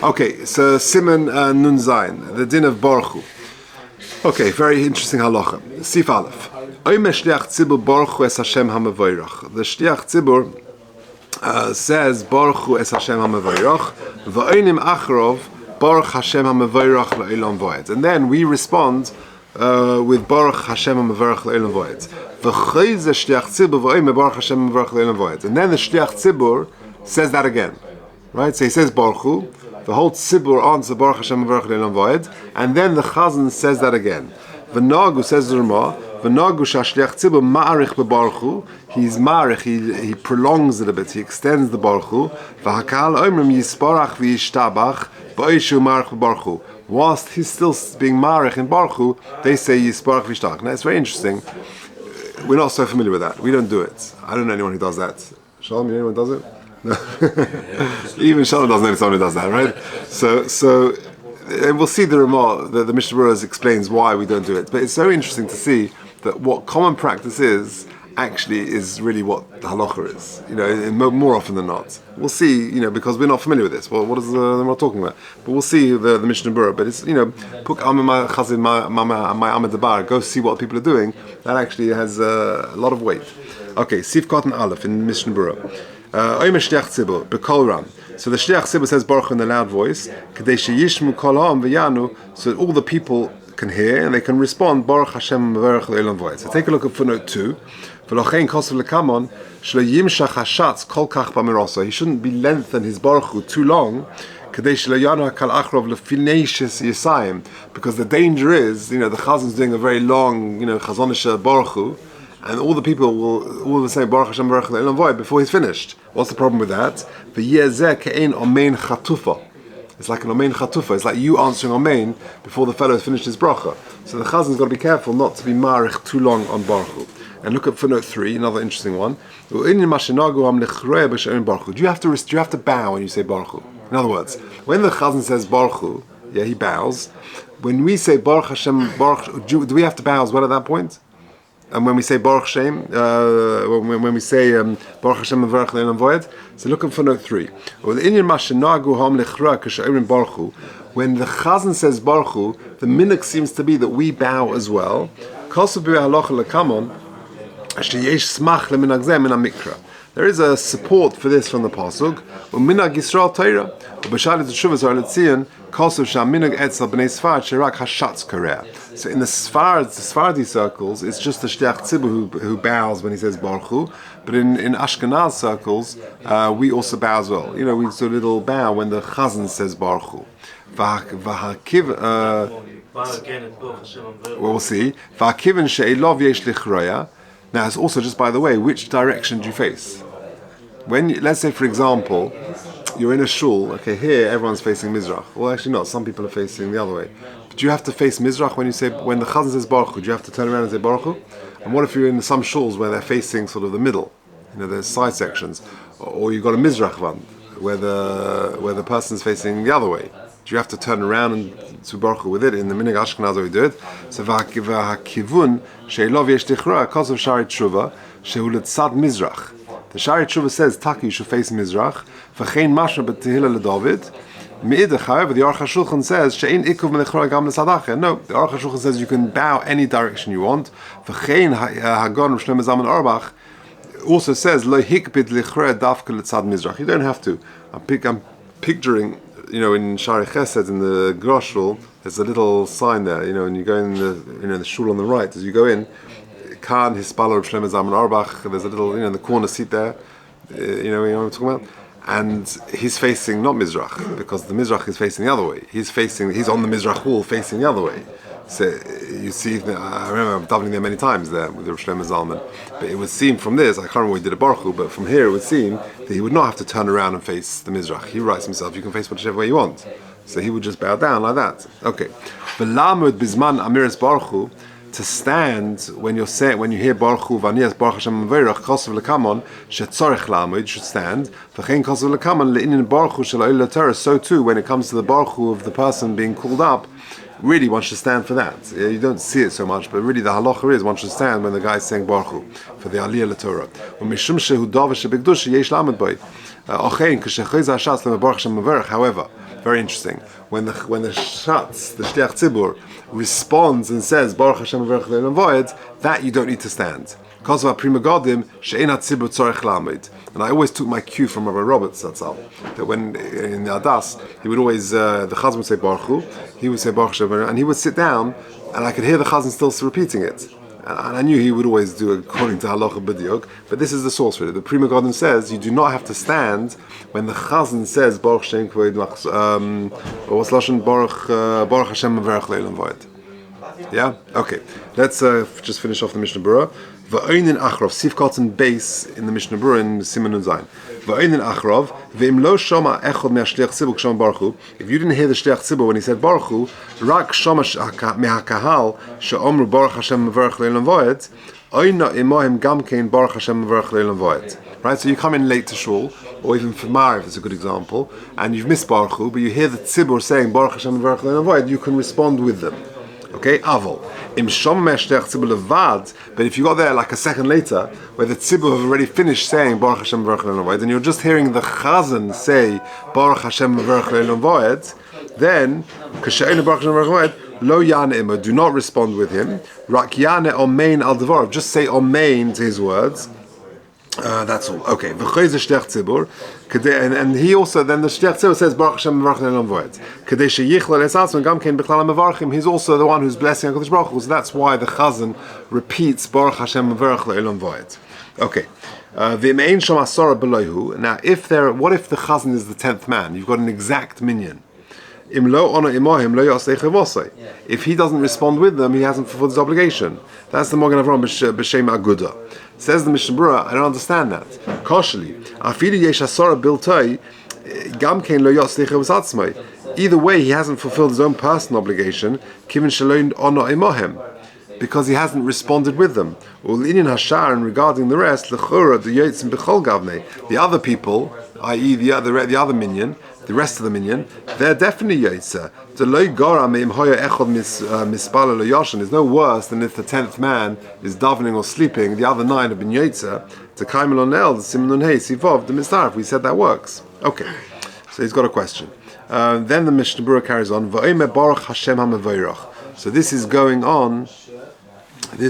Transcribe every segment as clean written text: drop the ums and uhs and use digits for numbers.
Okay, so Simon Nun Zayin, the din of Borechu. Okay, very interesting halacha. Sif Aleph. Oime shliach tzibur Borechu es Hashem hamavoyrach. The shliach tzibur says Borechu es Hashem hamavoyrach. V'oinim achrov Baruch Hashem hamavoyrach le'olam v'oed. And then we respond with Baruch Hashem hamavoyrach le'olam v'oed. V'choyze shliach tzibur v'oime Baruch Hashem hamavoyrach le'olam v'oed. And then the shliach tzibur says that again. Right? So he says Borechu. The whole tzibur answers Baruch Hashem Baruch Le'olam V'oed, and then the chazan says that again. V'nagu says the Rama, v'nagu shashliach tzibur ma'arich beBaruchu. He's ma'arich, he prolongs it a bit, he extends the Baruchu. V'hakal oimrim yisparach v'yishtabach b'oishu ma'arich beBaruchu. Whilst he's still being ma'arich in Baruchu, they say yisparach v'yishtabach. Now it's very interesting. We're not so familiar with that. We don't do it. I don't know anyone who does that. Shalom, you know anyone who does it? No. Even Shalom doesn't know someone who does that, right? So and we'll see the Ramah, the Mishnah Berurah explains why we don't do it. But it's so interesting to see that what common practice is actually is really what the halacha is. You know, more often than not. We'll see, you know, because we're not familiar with this. Well, what is the Ramah talking about? But we'll see the Mishnah Berurah. But it's, you know, puk amah chazin my amad dabar. Go see what people are doing. That actually has a lot of weight. Okay, Sif Cotton Aleph in Mishnah Berurah. So the shliach tzibur says Baruch in a loud voice, so that all the people can hear and they can respond Baruch Hashem Mevarech Le'olam V'oed. So take a look at footnote 2. He shouldn't be lengthen his Baruch too long, because the danger is, you know, the chazan is doing a very long, you know, chazonisha Baruch, and all the people will all say Baruch Hashem Baruch Le'olam V'oed before he's finished. What's the problem with that? It's like an omein chatufa. It's like you answering omein before the fellow has finished his bracha. So the chazan's got to be careful not to be marich too long on Baruch. And look at footnote 3, another interesting one. Do you have to bow when you say Baruch? In other words, when the chazan says Baruch, yeah, he bows. When we say Baruch Hashem Baruch, do we have to bow as well at that point? And when we say Baruch Shem, when we say Baruch Hashem Mevarech Le'olam V'oed, so look at footnote 3. When the chazan says Baruch, the minhag seems to be that we bow as well. There is a support for this from the pasuk. So in the Sephardi circles, it's just the shliach tzibur who bows when he says Baruch. But in Ashkenaz circles, we also bow as well. You know, we do a little bow when the chazan says Baruch. We'll see. Now it's also just, by the way, which direction do you face? Let's say, for example, you're in a shul. Okay, here everyone's facing Mizrach. Well, actually not. Some people are facing the other way. But do you have to face Mizrach when the chazan says Baruch? Do you have to turn around and say Baruch? And what if you're in some shuls where they're facing sort of the middle? You know, there's side sections, or you've got a Mizrach one where the person's facing the other way. Do you have to turn around and to Baruch with it? In the minhag Ashkenaz we do it. So v'hakivun she'elov yesh tichra kosav shari tshuva shehu letzad Mizrach. The Shari Tshuva says, Taki, you should face Mizrach. V'chein mashma b'tehillah l'David. Me'idach, however, the Orach HaShulchan says, She'ein ikuv melechora gam l'sadacha. No, the Orach HaShulchan says you can bow any direction you want. V'chein Hagon Shlomo Zalman Auerbach also says, Lo hikbid l'chora dafka l'tzad Mizrach. You don't have to. I'm picturing, you know, in Shari Chesed, in the Groshul, there's a little sign there, you know, and you go in the shul on the right, as you go in, Khan, his Hispalo of Shlomo Zalman Auerbach, there's a little, you know, in the corner seat there, you know what I'm talking about? And he's facing not Mizrach, because the Mizrach is facing the other way. He's on the Mizrach wall facing the other way. So you see, I remember davening there many times there with the Shlomo Zalman, but it would seem from this, I can't remember what he did at Borechu, but from here it would seem that he would not have to turn around and face the Mizrach. He writes himself, you can face whichever way you want. So he would just bow down like that. Okay. V'lamud bizman amiris Borechu, to stand when you hear Baruch Hu v'anias Baruch Hashem Mevarech kosav lekamon shetzorich lamud, you should stand. V'chein kosav lekamon le'inin Baruch Hu shel ha'oleh Torah. So too, when it comes to the Baruch Hu of the person being called up, really one should stand for that. You don't see it so much, but really the halacha is one should stand when the guy is saying Baruch Hu for the Aliyah LeTorah. U'mishum shehu davar shebekdusha yesh lamud boi. Ochein k'shechayz ha'shas le'Baruch Hashem Mevarech. However, Very interesting. When the Shatz, the Shliach Tzibur, responds and says Baruch Hashem Mevarech Le'olam Va'ed, that you don't need to stand. Because of our Prima Godim, She'en HaTzibur Tzorech Lamed. And I always took my cue from Rabbi Roberts, that's all. That when in the Adas, he would always, the Chazan would say Baruchu, he would say Baruch Hashem, and he would sit down, and I could hear the Chazan still repeating it. And I knew he would always do it according to Halacha B'diuk, but this is the source for it. The Prima Godim says you do not have to stand when the Chazan says Baruch Shem Kvod or what's Lashon Baruch Hashem Mevarech Le'olam Va'ed. Yeah? Okay. Let's just finish off the Mishnah Berurah. V'oinin achrov, sif cotton base in the Mishnah Berurah in Siman Nun Zayin. V'oinin achrov, v'im lo shoma echod me'ashliach tzibur k'shom Borechu. If you didn't hear the shliach tzibur when he said Borechu, rak shoma me'hakahal she'omru Baruch Hashem Mevarech Le'olam Va'ed, oina imohem gamkein Baruch Hashem Mevarech Le'olam Va'ed. Right, so you come in late to shul, or even for Mariv is a good example, and you've missed Borechu, but you hear the tzibur saying Baruch Hashem Mevarech Le'olam Va'ed, you can respond with them. Okay, Avol. But if you got there like a second later, where the tzibur have already finished saying Baruch Hashem Mevarech Le'olam Va'ed, and you're just hearing the chazan say Baruch Hashem Mevarech Le'olam Va'ed, then Kashe'enu Baruch Hashem Mevarech Le'olam Va'ed, Lo Yane Ima, do not respond with him. Rak Yane Omein Al Devar, just say Omein to his words. That's all. Okay. And he also, then the Shliach Tzibur says Baruch Hashem Mevarech Le'olam Va'ed. Kadei sheyichlal esatzman gam kein b'chlal mevarchim. He's also the one who's blessing HaKadosh Baruch Hu. So that's why the Chazan repeats Baruch Hashem Mevarech Le'olam Va'ed. Okay. V'im shom asara beloihu. Now, what if the Chazan is the 10th man? You've got an exact minyan. If he doesn't respond with them, he hasn't fulfilled his obligation. That's the Mogen Avram b'shem Aguda. Says the Mishnah Berurah, I don't understand that. Koshli, afilu yesh asara biltoi, gam kein lo yotzleicha v'satzmai. Either way, he hasn't fulfilled his own personal obligation, kivin shaloin ono imohem, because he hasn't responded with them. Ulinin hashar, and regarding the rest, lechura the yotzim b'chol gavnei. The other people, i.e. the other minyan, the rest of the minyan, they're definitely yotza. There's no worse than if the 10th man is davening or sleeping, the other 9 have been yotza. To Chaim the Siman Nun Hey Sivov the Mistarif. We said that works. Okay, so he's got a question. Then the Mishnah Berurah carries on. Va'omer Baruch Hashem HaMevorach. So this is going on. The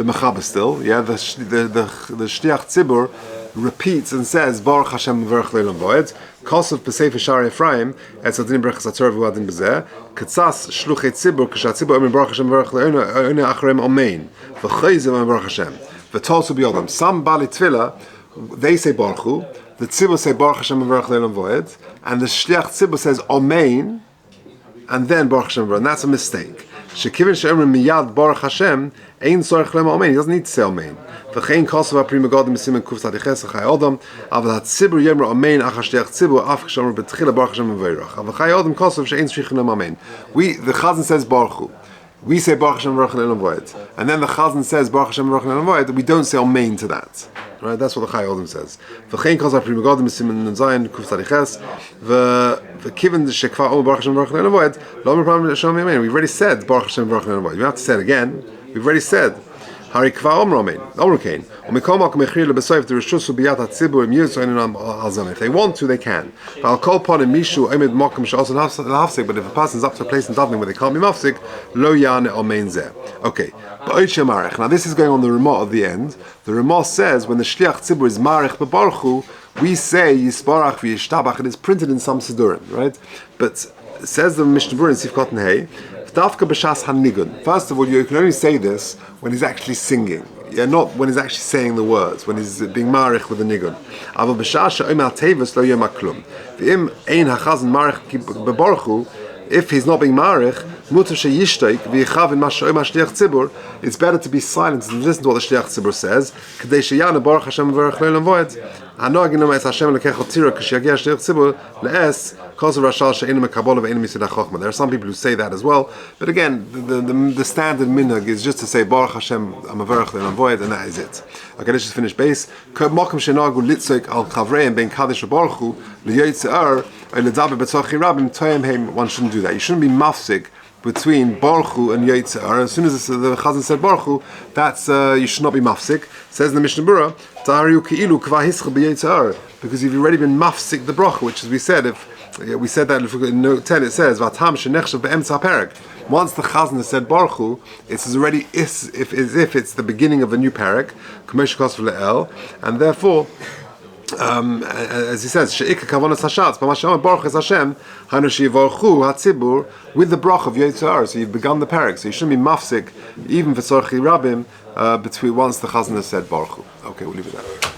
Mechaber still. Yeah, the Shliach Tzibur repeats and says Baruch Hashem Mevarech Le'olam Va'ed. Kosav Pesei Shari Ephraim Etz Adin Berachas HaTorah V'Adin B'Zeh Katzas Shluchei Tzibur Kshatzibur Omer Baruch Hashem Mevarech Le'olam Acharem Omein V'Chayzim Omer Baruch Hashem V'Tolsu B'Yodam. Some Bali Tefillah, they say Baruchu, the Tzibur say Baruch Hashem Mevarech Le'olam Va'ed, and the Shliach Tzibur says Omein, and then Baruch Hashem Mevarech. And that's a mistake. Shekivin she'omer miyad Baruch Hashem ein tzorech lema Omein. He doesn't need to say Omein. V'chein kosav ha'prima godim b'simen kuf tzadiches achai odom aval ha'tzibur yomer Omein achar shliach tzibur af kshomer b'tchila Baruch Hashem Mevorach aval chai odom kosav she'ein tzrichen lema Omein. The Chazan says Baruchu. We say Baruch Hashem Mevarech Le'olam Va'ed, and then the Chazan says Baruch Hashem Mevarech Le'olam Va'ed. We don't say Omein to that, right? That's what the Chai Odim says. V'chein kosav ha'prima godim b'simen Nun Zayin kuf tzadiches v'kivin shekva omer Baruch Hashem Mevarech Le'olam Va'ed lo omer pam Hashem Omein. We've already said Baruch Hashem Mevarech Le'olam Va'ed. We have to say it again. We've already said Hari kva omer Omein omer kain umikol makom echir lebesoif the rishus ubiyat hatzibur im yirtzu einam alzam. If they want to, they can. I'll call upon him mishu omed makom she'osan hafsik. But if a person's up to a place in davening where they can't be mafsik, lo yane Omein zeh. Okay. Now this is going on the Ramah of the end. The Ramah says when the Shliach Tzibur is marich b'Baruchu, we say Yisbarach v'Yishtabach. It is printed in some Sidurim, right? But says the Mishnah Berurah in Sifkot Hey, Dafka b'Shas HaNigun. First of all, you can only say this when he's actually singing. Yeah, not when he's actually saying the words, when he's being marich with the nigun. Aval b'shas she'omer tevis lo yom klum. V'im ein hachazan marich b'Baruchu. If he's not being marich, mutar sheyishtek v'yichav in ma she'omer shliach tzibur. It's better to be silent and listen to what the shliach tzibur says. Kadei sheyanu Baruch Hashem Mevarech Le'olam Va'ed. Hanoagin lema es Hashem lekecho tira k'sheyagia shliach tzibur le'es kosav rashal she'enu mekabola ve'enu misid hachokma. There are some people who say that as well, but again, the standard minhag is just to say Baruch Hashem Mevarech Le'olam Va'ed, and that is it. Okay, let's just finish base. Mokum shenagu litzoik al kavreim ben kadesh Baruchu liyoytze'ar ledaber betzochi rabim toyem heim. One shouldn't do that. You shouldn't be mafsik between Borechu and Yotze'ar. As soon as the Chazan said Borechu, that's you should not be mafsik. Says in the Mishnah Berurah, Ta'ariu ki'ilu kva hischa b'Yotze'ar, because you've already been mafsik the bracha, which, as we said, if We said that in note 10. It says Vatam shenechshav be'emtza perek. Once the Chazan has said Borechu, it's already as if it's the beginning of a new perek, Kamesh Kosv Le'el, and therefore, as he says, She'ika Kavonas Hashatz, B'Mashem Baruch Es Hashem, Hanu She'ivorchu HaTzibur, with the brach of Yotzar. So you've begun the perek, so you shouldn't be mafsik, even for Tzorchi Rabim, between once the Chazan has said Borechu. Okay, we'll leave it there.